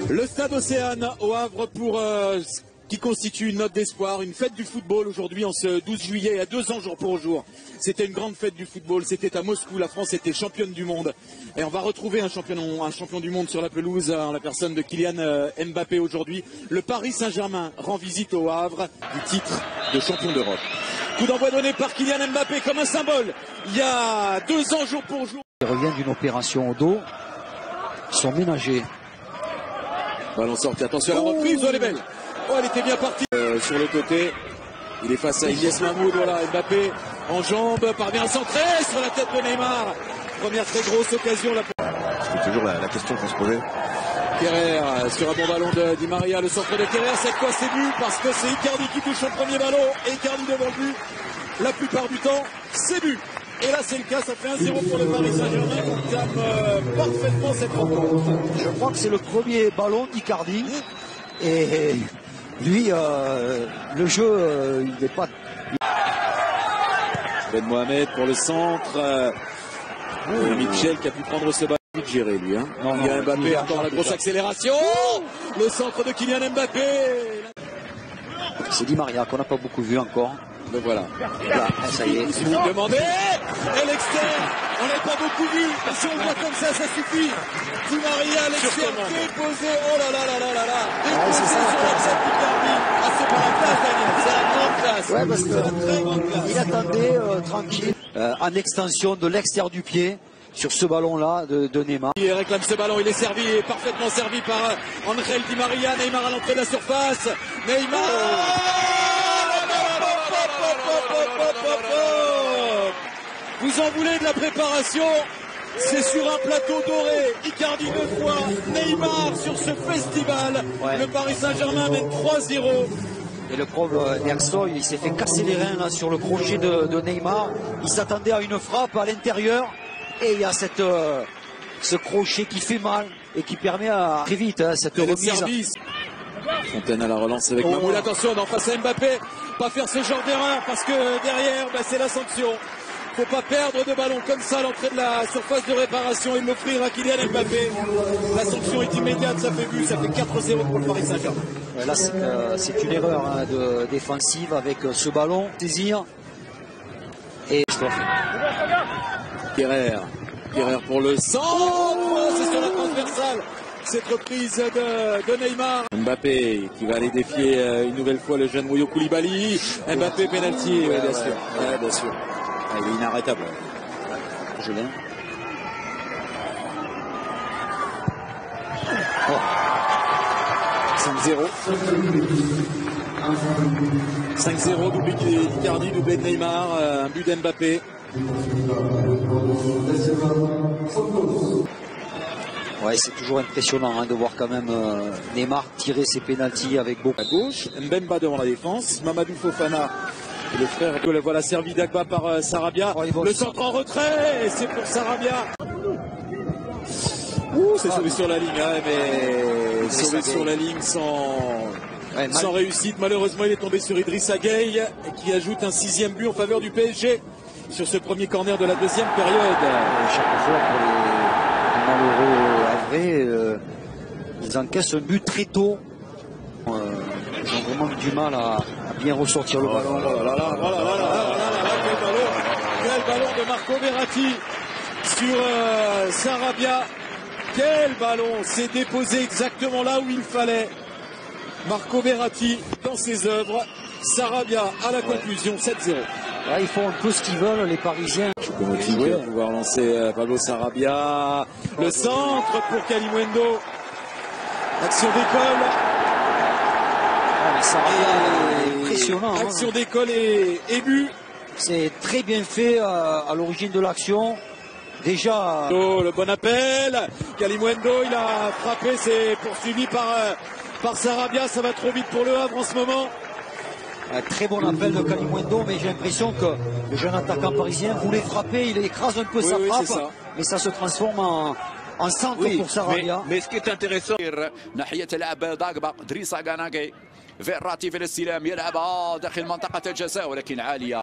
Le stade Océane au Havre pour qui constitue une note d'espoir, une fête du football aujourd'hui en ce 12 juillet, il y a 2 ans jour pour jour. C'était une grande fête du football, c'était à Moscou, la France était championne du monde. Et on va retrouver un champion du monde sur la pelouse en la personne de Kylian Mbappé aujourd'hui. Le Paris Saint-Germain rend visite au Havre du titre de champion d'Europe. Coup d'envoi donné par Kylian Mbappé comme un symbole. Il y a 2 ans jour pour jour. Il revient d'une opération au dos. Ils sont ménagés. Ballon sorti, attention à la reprise, elle est belle. Oh, elle était bien partie. Sur le côté, il est face à Ilyes Mahmoud, voilà, Mbappé en jambes, parvient à centrer sur la tête de Neymar. Première très grosse occasion. C'est toujours la question qu'on se posait. Kerrer sur un bon ballon de Di Maria, le centre de Kerrer, cette fois c'est but parce que c'est Icardi qui touche le premier ballon et Icardi devant le but. La plupart du temps, c'est but. Et là c'est le cas, ça fait 1-0 pour le Paris Saint-Germain qui calme parfaitement cette rencontre. Je crois que c'est le premier ballon d'Icardi. Et lui, le jeu, il n'est pas... Ben Mohamed pour le centre. Mitchell qui a pu prendre ce ballon. Géré lui. Hein. Kylian Mbappé encore la grosse accélération. Le centre de Kylian Mbappé. C'est Di Maria qu'on n'a pas beaucoup vu encore. Le voilà. Là, ça y est. Vous demandez. Et l'externe. On n'a pas beaucoup vu. Si on le voit comme ça suffit. Di Maria à l'externe déposé. Oh là là là là là là. Déposé sur la tête d'Icardi. Ah, c'est pas la place, Daniel. C'est la grande place. Ouais, parce c'est la très grande place. il attendait tranquille en extension de l'extérieur du pied sur ce ballon-là de Neymar. Il réclame ce ballon, il est servi, parfaitement servi par Angel Di Maria. Neymar à l'entrée de la surface. Neymar. Vous en voulez de la préparation? C'est sur un plateau doré. Icardi 2 fois. Neymar sur ce festival. Ouais. Le Paris Saint-Germain mène 3-0. Et le pauvre Nersoy, il s'est fait casser les reins là, sur le crochet de Neymar. Il s'attendait à une frappe à l'intérieur. Et il y a ce crochet qui fait mal et qui permet à très vite cette remise. Fontaine à la relance avec Mahmoud. Attention, en face à Mbappé. Pas faire ce genre d'erreur parce que derrière, c'est la sanction. Faut pas perdre de ballon comme ça à l'entrée de la surface de réparation et l'offrir à Kylian Mbappé. La sanction est immédiate, ça fait but, ça fait 4-0 pour le Paris Saint-Germain. Là, c'est une erreur défensive avec ce ballon. Saisir. Et Kerrer pour le centre. C'est sur la transversale. Cette reprise de Neymar. Mbappé qui va aller défier une nouvelle fois le jeune Mouyo Koulibaly. Mbappé penalty, ouais, bien sûr. Ouais, bien sûr. Ah, il est inarrêtable. Je l'ai. 5-0, doublé d'Icardi, doublé de Neymar, un but d'Mbappé. Ouais, c'est toujours impressionnant de voir quand même Neymar tirer ses pénaltys avec beaucoup. À gauche, Mbemba devant la défense, Mamadou Fofana, le frère de le voilà servi d'Agba par Sarabia. Oh, le centre en retrait, c'est pour Sarabia. C'est sauvé sur la ligne, hein, mais sauvé sur la ligne sans réussite. Malheureusement, il est tombé sur Idrissa Gueye qui ajoute un 6e but en faveur du PSG sur ce premier corner de la 2e période. Chaque fois pour les malheureux ils encaissent un but très tôt. Ils ont vraiment du mal à bien ressortir le ballon. Quel ballon de Marco Verratti sur Sarabia. Quel ballon, c'est déposé exactement là où il fallait. Marco Verratti dans ses œuvres. Sarabia à la conclusion, 7-0. Ouais, ils font un peu ce qu'ils veulent, les Parisiens. Choupo-Moting va pouvoir lancer Pablo Sarabia. Le centre pour Kalimuendo. Action d'école. Sarabia est impressionnant. Action d'école et but. C'est très bien fait à l'origine de l'action. Déjà. Le bon appel. Kalimuendo, il a frappé, c'est poursuivi par Sarabia. Ça va trop vite pour le Havre en ce moment. Un très bon appel de Kalimuendo, mais j'ai l'impression que le jeune attaquant parisien voulait frapper, il écrase un peu sa frappe, mais ça se transforme en centre pour Sarabia. Mais ce qui est intéressant, Verratti في الاستلام يلعب داخل منطقة الجزاء ولكن عالية.